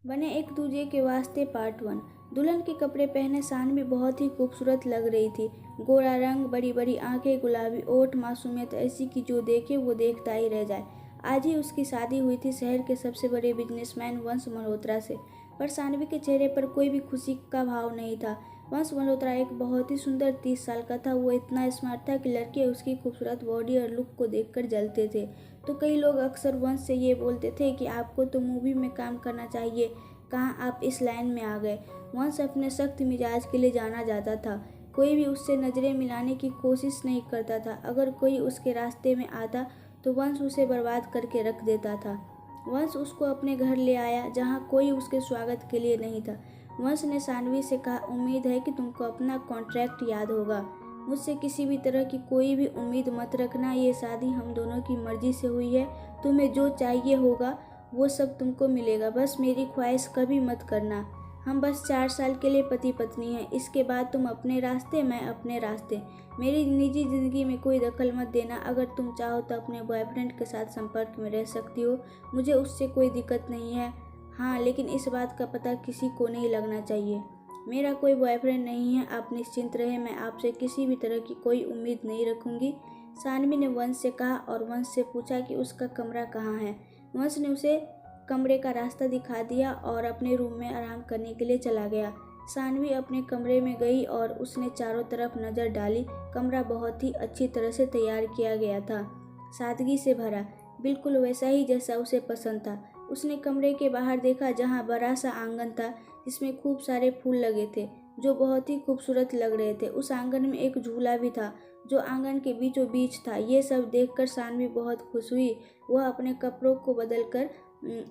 बने एक दूजे के वास्ते पार्ट 1। दुल्हन के कपड़े पहने सानवी बहुत ही खूबसूरत लग रही थी। गोरा रंग, बड़ी बड़ी आंखें, गुलाबी ओठ, मासूमियत ऐसी कि जो देखे वो देखता ही रह जाए। आज ही उसकी शादी हुई थी शहर के सबसे बड़े बिजनेसमैन वंश मल्होत्रा से, पर सानवी के चेहरे पर कोई भी खुशी का भाव नहीं था। वंश मल्होत्रा एक बहुत ही सुंदर 30 साल का था। वो इतना स्मार्ट था कि लड़के उसकी खूबसूरत बॉडी और लुक को देखकर जलते थे। तो कई लोग अक्सर वंश से ये बोलते थे कि आपको तो मूवी में काम करना चाहिए, कहाँ आप इस लाइन में आ गए। वंश अपने सख्त मिजाज के लिए जाना जाता था। कोई भी उससे नज़रें मिलाने की कोशिश नहीं करता था। अगर कोई उसके रास्ते में आता तो वंश उसे बर्बाद करके रख देता था। वंश उसको अपने घर ले आया जहाँ कोई उसके स्वागत के लिए नहीं था। वंश ने सानवी से कहा, उम्मीद है कि तुमको अपना कॉन्ट्रैक्ट याद होगा। मुझसे किसी भी तरह की कोई भी उम्मीद मत रखना। ये शादी हम दोनों की मर्जी से हुई है। तुम्हें जो चाहिए होगा वो सब तुमको मिलेगा। बस मेरी ख्वाहिश कभी मत करना। हम बस 4 साल के लिए पति पत्नी हैं। इसके बाद तुम अपने रास्ते, मैं अपने रास्ते। मेरी निजी ज़िंदगी में कोई दखल मत देना। अगर तुम चाहो तो अपने बॉयफ्रेंड के साथ संपर्क में रह सकती हो, मुझे उससे कोई दिक्कत नहीं है। हाँ, लेकिन इस बात का पता किसी को नहीं लगना चाहिए। मेरा कोई बॉयफ्रेंड नहीं है, आप निश्चिंत रहे। मैं आपसे किसी भी तरह की कोई उम्मीद नहीं रखूंगी, सानवी ने वंश से कहा और वंश से पूछा कि उसका कमरा कहाँ है। वंश ने उसे कमरे का रास्ता दिखा दिया और अपने रूम में आराम करने के लिए चला गया। सानवी अपने कमरे में गई और उसने चारों तरफ नज़र डाली। कमरा बहुत ही अच्छी तरह से तैयार किया गया था, सादगी से भरा, बिल्कुल वैसा ही जैसा उसे पसंद था। उसने कमरे के बाहर देखा जहाँ बड़ा सा आंगन था जिसमें खूब सारे फूल लगे थे जो बहुत ही खूबसूरत लग रहे थे। उस आंगन में एक झूला भी था जो आंगन के बीचों बीच था। ये सब देखकर सानवी बहुत खुश हुई। वह अपने कपड़ों को बदलकर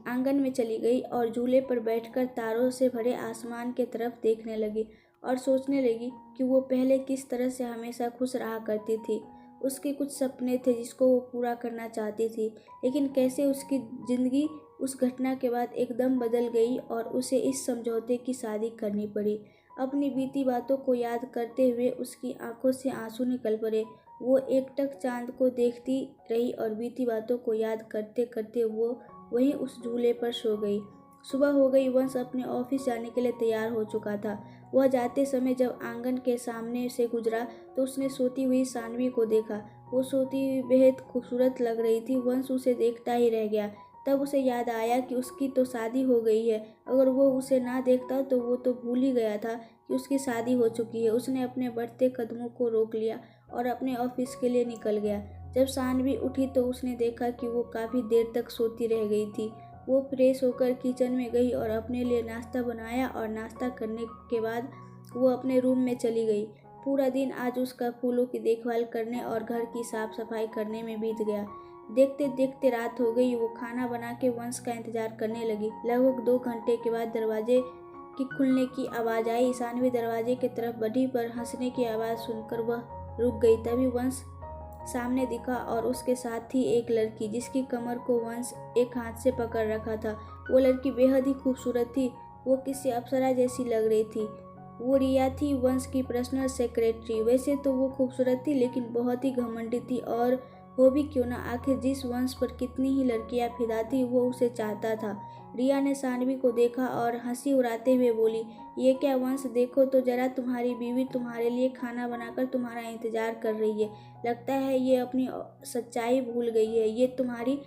आंगन में चली गई और झूले पर बैठकर तारों से भरे आसमान के तरफ देखने लगी और सोचने लगी कि वो पहले किस तरह से हमेशा खुश रहा करती थी। उसके कुछ सपने थे जिसको वो पूरा करना चाहती थी, लेकिन कैसे उसकी ज़िंदगी उस घटना के बाद एकदम बदल गई और उसे इस समझौते की शादी करनी पड़ी। अपनी बीती बातों को याद करते हुए उसकी आंखों से आंसू निकल पड़े। वो एकटक चांद को देखती रही और बीती बातों को याद करते करते वो वहीं उस झूले पर सो गई। सुबह हो गई। वंश अपने ऑफिस जाने के लिए तैयार हो चुका था। वह जाते समय जब आंगन के सामने से गुजरा तो उसने सोती हुई सानवी को देखा। वो सोती हुई बेहद खूबसूरत लग रही थी। वंश उसे देखता ही रह गया। तब उसे याद आया कि उसकी तो शादी हो गई है। अगर वो उसे ना देखता तो वो तो भूल ही गया था कि उसकी शादी हो चुकी है। उसने अपने बढ़ते कदमों को रोक लिया और अपने ऑफिस के लिए निकल गया। जब सानवी उठी तो उसने देखा कि वो काफ़ी देर तक सोती रह गई थी। वो फ्रेश होकर किचन में गई और अपने लिए नाश्ता बनाया और नाश्ता करने के बाद वो अपने रूम में चली गई। पूरा दिन आज उसका फूलों की देखभाल करने और घर की साफ सफाई करने में बीत गया। देखते देखते रात हो गई। वो खाना बना के वंश का इंतजार करने लगी। लगभग 2 घंटे के बाद दरवाजे की खुलने की आवाज़ आई। सानवी दरवाजे की तरफ बढ़ी पर हंसने की आवाज़ सुनकर वह रुक गई। तभी वंश सामने दिखा और उसके साथ थी एक लड़की जिसकी कमर को वंश एक हाथ से पकड़ रखा था। वो लड़की बेहद ही खूबसूरत थी। वो किसी अप्सरा जैसी लग रही थी। वो रिया थी, वंश की पर्सनल सेक्रेटरी। वैसे तो वो खूबसूरत थी लेकिन बहुत ही घमंडी थी, और हो भी क्यों ना, आखिर जिस वंश पर कितनी ही लड़कियां फिदा थी वो उसे चाहता था। रिया ने सानवी को देखा और हंसी उड़ाते हुए बोली, ये क्या वंश, देखो तो जरा, तुम्हारी बीवी तुम्हारे लिए खाना बनाकर तुम्हारा इंतजार कर रही है। लगता है ये अपनी सच्चाई भूल गई है। ये तुम्हारी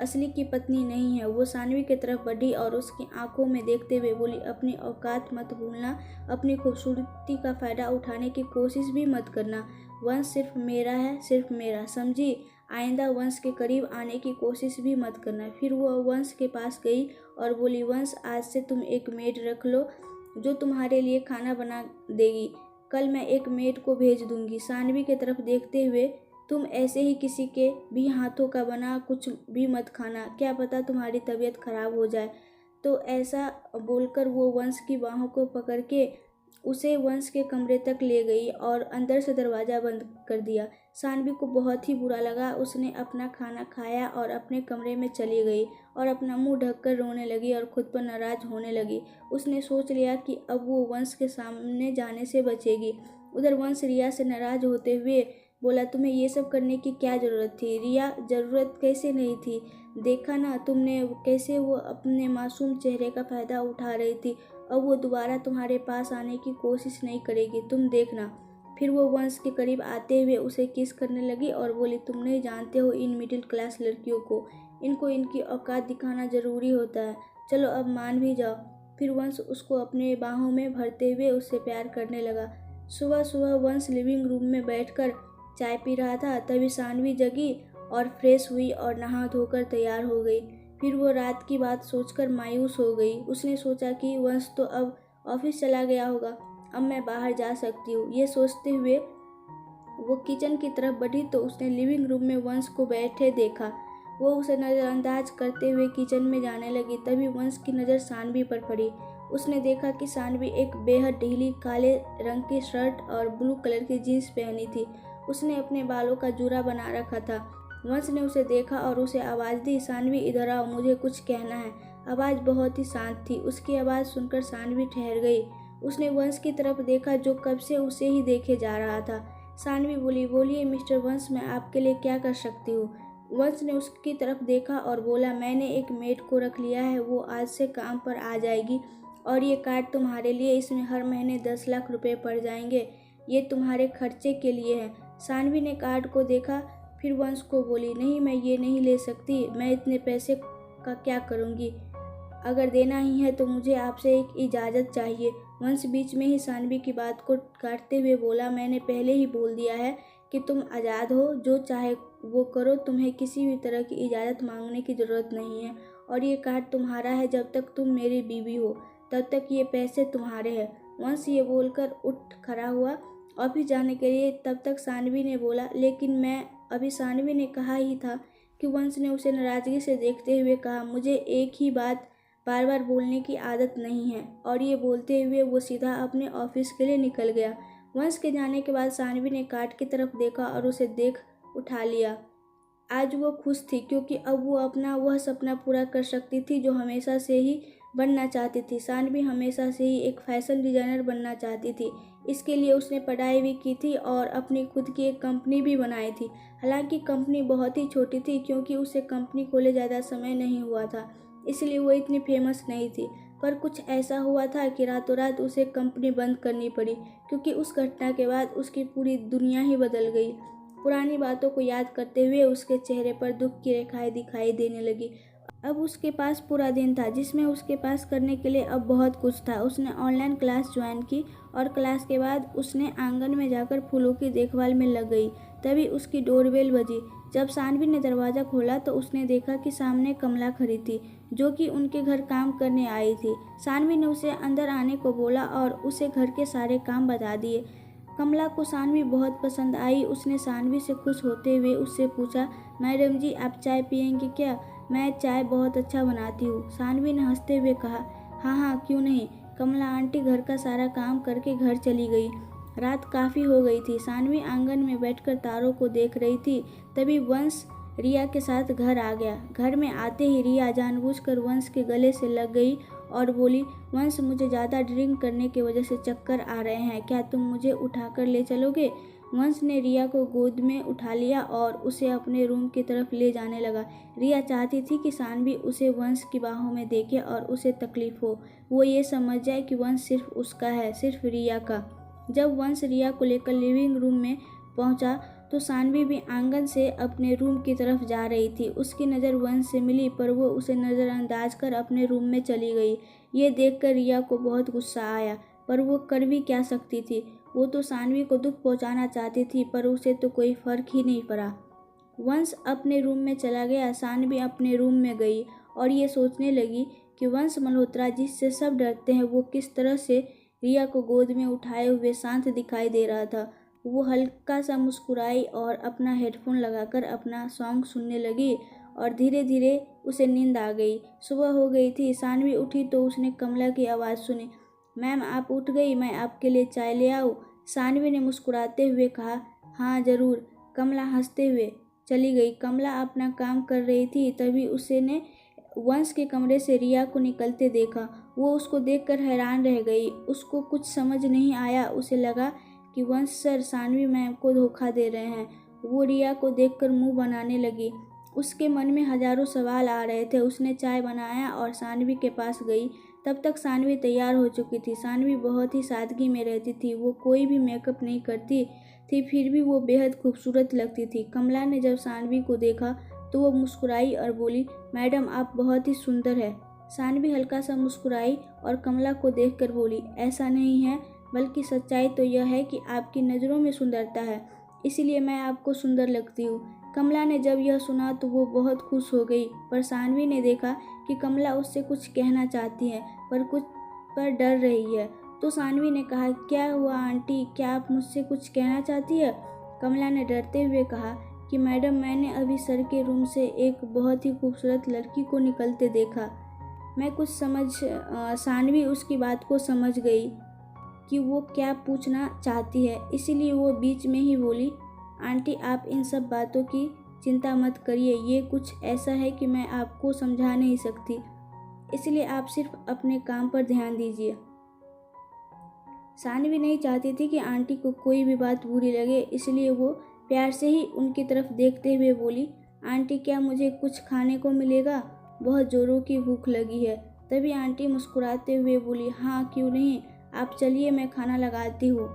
असली की पत्नी नहीं है। वो सानवी की तरफ बढ़ी और उसकी आंखों में देखते हुए बोली, अपनी औकात मत भूलना। अपनी खूबसूरती का फ़ायदा उठाने की कोशिश भी मत करना। वंश सिर्फ मेरा है, सिर्फ मेरा, समझी। आइंदा वंश के करीब आने की कोशिश भी मत करना। फिर वो वंश के पास गई और बोली, वंश, आज से तुम एक मेड रख लो जो तुम्हारे लिए खाना बना देगी। कल मैं एक मेड को भेज दूंगी। सानवी की तरफ देखते हुए, तुम ऐसे ही किसी के भी हाथों का बना कुछ भी मत खाना, क्या पता तुम्हारी तबीयत खराब हो जाए। तो ऐसा बोलकर वो वंश की बाहों को पकड़ के उसे वंश के कमरे तक ले गई और अंदर से दरवाज़ा बंद कर दिया। सानवी को बहुत ही बुरा लगा। उसने अपना खाना खाया और अपने कमरे में चली गई और अपना मुंह ढककर रोने लगी और खुद पर नाराज़ होने लगी। उसने सोच लिया कि अब वो वंश के सामने जाने से बचेगी। उधर वंश रिया से नाराज़ होते हुए बोला, तुम्हें ये सब करने की क्या ज़रूरत थी? रिया, ज़रूरत कैसे नहीं थी? देखा ना तुमने कैसे वो अपने मासूम चेहरे का फ़ायदा उठा रही थी। अब वो दोबारा तुम्हारे पास आने की कोशिश नहीं करेगी, तुम देखना। फिर वो वंश के करीब आते हुए उसे किस करने लगी और बोली, तुम नहीं जानते हो इन मिडिल क्लास लड़कियों को, इनको इनकी औकात दिखाना ज़रूरी होता है। चलो अब मान भी जाओ। फिर वंश उसको अपने बाहों में भरते हुए उससे प्यार करने लगा। सुबह सुबह वंश लिविंग रूम में बैठकर चाय पी रहा था, तभी सानवी जगी और फ्रेश हुई और नहा धोकर तैयार हो गई। फिर वो रात की बात सोचकर मायूस हो गई। उसने सोचा कि वंश तो अब ऑफिस चला गया होगा, अब मैं बाहर जा सकती हूँ। ये सोचते हुए वो किचन की तरफ बढ़ी तो उसने लिविंग रूम में वंश को बैठे देखा। वो उसे नज़रअंदाज करते हुए किचन में जाने लगी। तभी वंश की नज़र सानवी पर पड़ी। उसने देखा कि सानवी एक बेहद ढीली काले रंग की शर्ट और ब्लू कलर की जीन्स पहनी थी। उसने अपने बालों का जूड़ा बना रखा था। वंश ने उसे देखा और उसे आवाज़ दी, सानवी इधर आओ, मुझे कुछ कहना है। आवाज़ बहुत ही शांत थी। उसकी आवाज़ सुनकर सानवी ठहर गई। उसने वंश की तरफ देखा जो कब से उसे ही देखे जा रहा था। सानवी बोली, बोलिए मिस्टर वंश, मैं आपके लिए क्या कर सकती हूँ। वंश ने उसकी तरफ देखा और बोला, मैंने एक मेड को रख लिया है, वो आज से काम पर आ जाएगी और ये कार्ड तुम्हारे लिए, इसमें हर महीने 10 लाख रुपए पड़ जाएंगे, ये तुम्हारे खर्चे के लिए है। सानवी ने कार्ड को देखा, फिर वंश को बोली, नहीं मैं ये नहीं ले सकती, मैं इतने पैसे का क्या करूँगी, अगर देना ही है तो मुझे आपसे एक इजाज़त चाहिए। वंश बीच में ही सानवी की बात को काटते हुए बोला, मैंने पहले ही बोल दिया है कि तुम आज़ाद हो, जो चाहे वो करो, तुम्हें किसी भी तरह की इजाज़त मांगने की ज़रूरत नहीं है और ये कार्ड तुम्हारा है। जब तक तुम मेरी बीवी हो तब तक ये पैसे तुम्हारे हैं। वंश ये बोलकर उठ खड़ा हुआ ऑफिस जाने के लिए। तब तक सानवी ने बोला, लेकिन मैं अभी सानवी ने कहा ही था कि वंश ने उसे नाराज़गी से देखते हुए कहा, मुझे एक ही बात बार बार बोलने की आदत नहीं है। और ये बोलते हुए वो सीधा अपने ऑफिस के लिए निकल गया। वंश के जाने के बाद सानवी ने कार्ड की तरफ देखा और उसे देख उठा लिया। आज वो खुश थी क्योंकि अब वो अपना वह सपना पूरा कर सकती थी जो हमेशा से ही बनना चाहती थी। सानवी हमेशा से ही एक फैशन डिज़ाइनर बनना चाहती थी। इसके लिए उसने पढ़ाई भी की थी और अपनी खुद की एक कंपनी भी बनाई थी। हालांकि कंपनी बहुत ही छोटी थी क्योंकि उसे कंपनी खोले ज़्यादा समय नहीं हुआ था, इसलिए वो इतनी फेमस नहीं थी। पर कुछ ऐसा हुआ था कि रातों रात उसे कंपनी बंद करनी पड़ी, क्योंकि उस घटना के बाद उसकी पूरी दुनिया ही बदल गई। पुरानी बातों को याद करते हुए उसके चेहरे पर दुख की रेखाएं दिखाई देने लगी। अब उसके पास पूरा दिन था जिसमें उसके पास करने के लिए अब बहुत कुछ था। उसने ऑनलाइन क्लास ज्वाइन की और क्लास के बाद उसने आंगन में जाकर फूलों की देखभाल में लग गई। तभी उसकी डोरबेल बजी। जब सानवी ने दरवाज़ा खोला तो उसने देखा कि सामने कमला खड़ी थी, जो कि उनके घर काम करने आई थी। सानवी ने उसे अंदर आने को बोला और उसे घर के सारे काम बता दिए। कमला को सानवी बहुत पसंद आई। उसने सानवी से खुश होते हुए उससे पूछा, मैडम जी आप चाय पियेंगी क्या? मैं चाय बहुत अच्छा बनाती हूँ। सानवी ने हंसते हुए कहा, हाँ हाँ क्यों नहीं। कमला आंटी घर का सारा काम करके घर चली गई। रात काफ़ी हो गई थी। सानवी आंगन में बैठकर तारों को देख रही थी। तभी वंश रिया के साथ घर आ गया। घर में आते ही रिया जानबूझकर वंश के गले से लग गई और बोली, वंश मुझे ज़्यादा ड्रिंक करने की वजह से चक्कर आ रहे हैं, क्या तुम मुझे उठाकर ले चलोगे? वंश ने रिया को गोद में उठा लिया और उसे अपने रूम की तरफ ले जाने लगा। रिया चाहती थी कि सानवी उसे वंश की बाहों में देखे और उसे तकलीफ हो, वो ये समझ जाए कि वंश सिर्फ उसका है, सिर्फ रिया का। जब वंश रिया को लेकर लिविंग रूम में पहुंचा तो सानवी भी आंगन से अपने रूम की तरफ जा रही थी। उसकी नज़र वंश से मिली पर वो उसे नज़रअंदाज कर अपने रूम में चली गई। ये देखकर रिया को बहुत गुस्सा आया, पर वो कर भी क्या सकती थी। वो तो सानवी को दुख पहुंचाना चाहती थी, पर उसे तो कोई फ़र्क ही नहीं पड़ा। वंश अपने रूम में चला गया। सानवी अपने रूम में गई और ये सोचने लगी कि वंश मल्होत्रा जिससे सब डरते हैं वो किस तरह से रिया को गोद में उठाए हुए शांत दिखाई दे रहा था। वो हल्का सा मुस्कुराई और अपना हेडफोन लगाकर अपना सॉन्ग सुनने लगी और धीरे धीरे उसे नींद आ गई। सुबह हो गई थी। सानवी उठी तो उसने कमला की आवाज़ सुनी, मैम आप उठ गई, मैं आपके लिए चाय ले आऊँ? सानवी ने मुस्कुराते हुए कहा, हाँ ज़रूर। कमला हंसते हुए चली गई। कमला अपना काम कर रही थी, तभी उसने वंश के कमरे से रिया को निकलते देखा। वो उसको देखकर हैरान रह गई। उसको कुछ समझ नहीं आया। उसे लगा कि वंश सर, सानवी मैम को धोखा दे रहे हैं। वो रिया को देखकर मुंह बनाने लगी। उसके मन में हजारों सवाल आ रहे थे। उसने चाय बनाया और सानवी के पास गई। तब तक सानवी तैयार हो चुकी थी। सानवी बहुत ही सादगी में रहती थी। वो कोई भी मेकअप नहीं करती थी, फिर भी वो बेहद खूबसूरत लगती थी। कमला ने जब सानवी को देखा तो वो मुस्कुराई और बोली, मैडम आप बहुत ही सुंदर है। सानवी हल्का सा मुस्कुराई और कमला को देखकर बोली, ऐसा नहीं है, बल्कि सच्चाई तो यह है कि आपकी नज़रों में सुंदरता है, इसीलिए मैं आपको सुंदर लगती हूँ। कमला ने जब यह सुना तो वो बहुत खुश हो गई, पर सानवी ने देखा कि कमला उससे कुछ कहना चाहती है पर डर रही है। तो सानवी ने कहा, क्या हुआ आंटी, क्या आप मुझसे कुछ कहना चाहती है? कमला ने डरते हुए कहा कि मैडम मैंने अभी सर के रूम से एक बहुत ही खूबसूरत लड़की को निकलते देखा। मैं कुछ सानवी उसकी बात को समझ गई कि वो क्या पूछना चाहती है, इसीलिए वो बीच में ही बोली, आंटी आप इन सब बातों की चिंता मत करिए, ये कुछ ऐसा है कि मैं आपको समझा नहीं सकती, इसलिए आप सिर्फ अपने काम पर ध्यान दीजिए। सानवी नहीं चाहती थी कि आंटी को कोई भी बात बुरी लगे, इसलिए वो प्यार से ही उनकी तरफ देखते हुए बोली, आंटी क्या मुझे कुछ खाने को मिलेगा? बहुत ज़ोरों की भूख लगी है। तभी आंटी मुस्कुराते हुए बोली, हाँ क्यों नहीं, आप चलिए मैं खाना लगाती हूँ।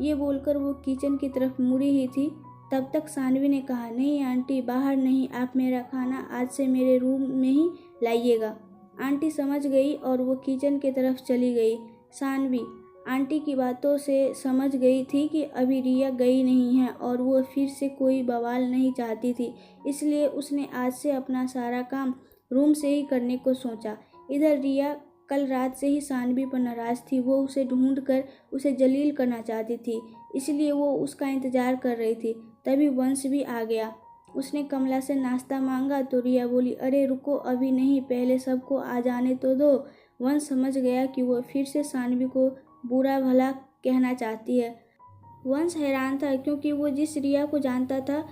ये बोलकर वो किचन की तरफ मुड़ी ही थी, तब तक सानवी ने कहा, नहीं आंटी बाहर नहीं, आप मेरा खाना आज से मेरे रूम में ही लाइएगा। आंटी समझ गई और वो किचन की तरफ चली गई। सानवी आंटी की बातों से समझ गई थी कि अभी रिया गई नहीं है और वो फिर से कोई बवाल नहीं चाहती थी, इसलिए उसने आज से अपना सारा काम रूम से ही करने को सोचा। इधर रिया कल रात से ही सानवी पर नाराज़ थी। वो उसे ढूंढ कर उसे जलील करना चाहती थी, इसलिए वो उसका इंतज़ार कर रही थी। तभी वंश भी आ गया। उसने कमला से नाश्ता मांगा तो रिया बोली, अरे रुको अभी नहीं, पहले सबको आ जाने तो दो। वंश समझ गया कि वो फिर से सानवी को बुरा भला कहना चाहती है। वंश हैरान था क्योंकि वो जिस रिया को जानता था,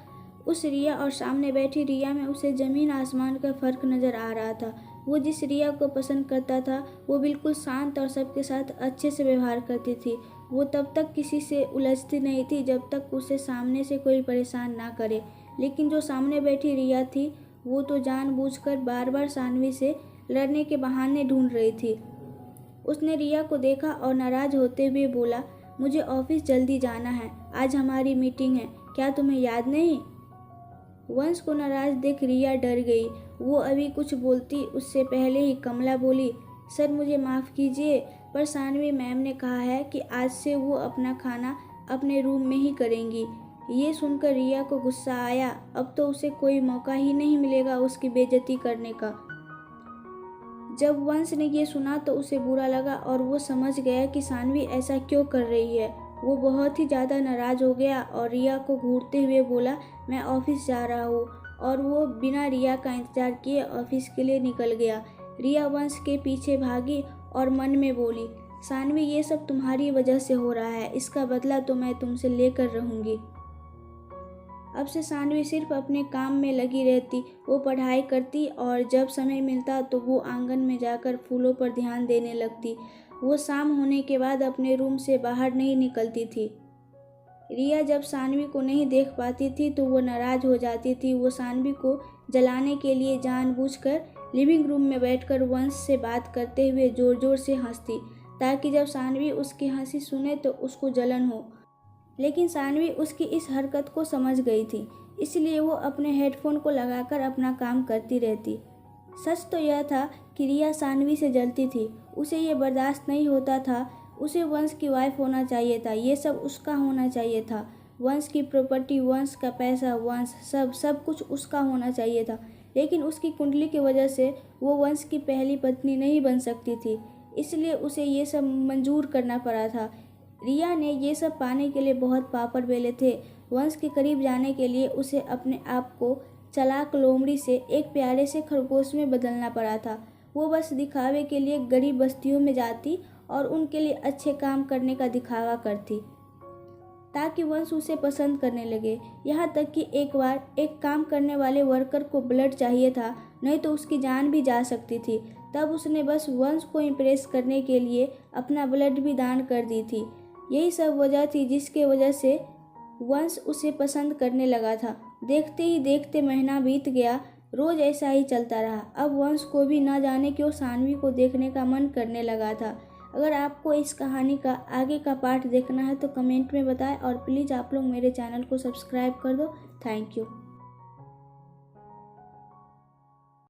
उस रिया और सामने बैठी रिया में उसे ज़मीन आसमान का फ़र्क नज़र आ रहा था। वो जिस रिया को पसंद करता था वो बिल्कुल शांत और सबके साथ अच्छे से व्यवहार करती थी। वो तब तक किसी से उलझती नहीं थी जब तक उसे सामने से कोई परेशान ना करे। लेकिन जो सामने बैठी रिया थी वो तो जानबूझकर बार बार सानवी से लड़ने के बहाने ढूंढ रही थी। उसने रिया को देखा और नाराज़ होते हुए बोला, मुझे ऑफिस जल्दी जाना है, आज हमारी मीटिंग है, क्या तुम्हें याद नहीं? वंश को नाराज़ देख रिया डर गई। वो अभी कुछ बोलती उससे पहले ही कमला बोली, सर मुझे माफ़ कीजिए, पर सानवी मैम ने कहा है कि आज से वो अपना खाना अपने रूम में ही करेंगी। ये सुनकर रिया को गुस्सा आया। अब तो उसे कोई मौका ही नहीं मिलेगा उसकी बेइज्जती करने का। जब वंश ने ये सुना तो उसे बुरा लगा और वो समझ गया कि सानवी ऐसा क्यों कर रही है। वो बहुत ही ज़्यादा नाराज़ हो गया और रिया को घूरते हुए बोला, मैं ऑफिस जा रहा हूँ, और वो बिना रिया का इंतज़ार किए ऑफिस के लिए निकल गया। रिया वंश के पीछे भागी और मन में बोली, सानवी ये सब तुम्हारी वजह से हो रहा है, इसका बदला तो मैं तुमसे लेकर रहूँगी। अब से सानवी सिर्फ अपने काम में लगी रहती। वो पढ़ाई करती और जब समय मिलता तो वो आंगन में जाकर फूलों पर ध्यान देने लगती। वो शाम होने के बाद अपने रूम से बाहर नहीं निकलती थी। रिया जब सानवी को नहीं देख पाती थी तो वो नाराज़ हो जाती थी। वो सानवी को जलाने के लिए जानबूझकर लिविंग रूम में बैठकर वंश से बात करते हुए ज़ोर ज़ोर से हंसती, ताकि जब सानवी उसकी हंसी सुने तो उसको जलन हो। लेकिन सानवी उसकी इस हरकत को समझ गई थी, इसलिए वो अपने हेडफोन को लगाकर अपना काम करती रहती। सच तो यह था कि रिया सानवी से जलती थी। उसे ये बर्दाश्त नहीं होता था। उसे वंश की वाइफ होना चाहिए था, ये सब उसका होना चाहिए था। वंश की प्रॉपर्टी, वंश का पैसा, वंश सब कुछ उसका होना चाहिए था। लेकिन उसकी कुंडली की वजह से वो वंश की पहली पत्नी नहीं बन सकती थी, इसलिए उसे ये सब मंजूर करना पड़ा था। रिया ने ये सब पाने के लिए बहुत पापड़ बेले थे। वंश के करीब जाने के लिए उसे अपने आप को चालाक लोमड़ी से एक प्यारे से खरगोश में बदलना पड़ा था। वो बस दिखावे के लिए गरीब बस्तियों में जाती और उनके लिए अच्छे काम करने का दिखावा करती, ताकि वंश उसे पसंद करने लगे। यहाँ तक कि एक बार एक काम करने वाले वर्कर को ब्लड चाहिए था, नहीं तो उसकी जान भी जा सकती थी। तब उसने बस वंश को इम्प्रेस करने के लिए अपना ब्लड भी दान कर दी थी। यही सब वजह थी जिसके वजह से वंश उसे पसंद करने लगा था देखते ही देखते महीना बीत गया। रोज ऐसा ही चलता रहा। अब वंश को भी न जाने क्यों सानवी को देखने का मन करने लगा था। अगर आपको इस कहानी का आगे का पार्ट देखना है तो कमेंट में बताएं और प्लीज़ आप लोग मेरे चैनल को सब्सक्राइब कर दो। Thank you.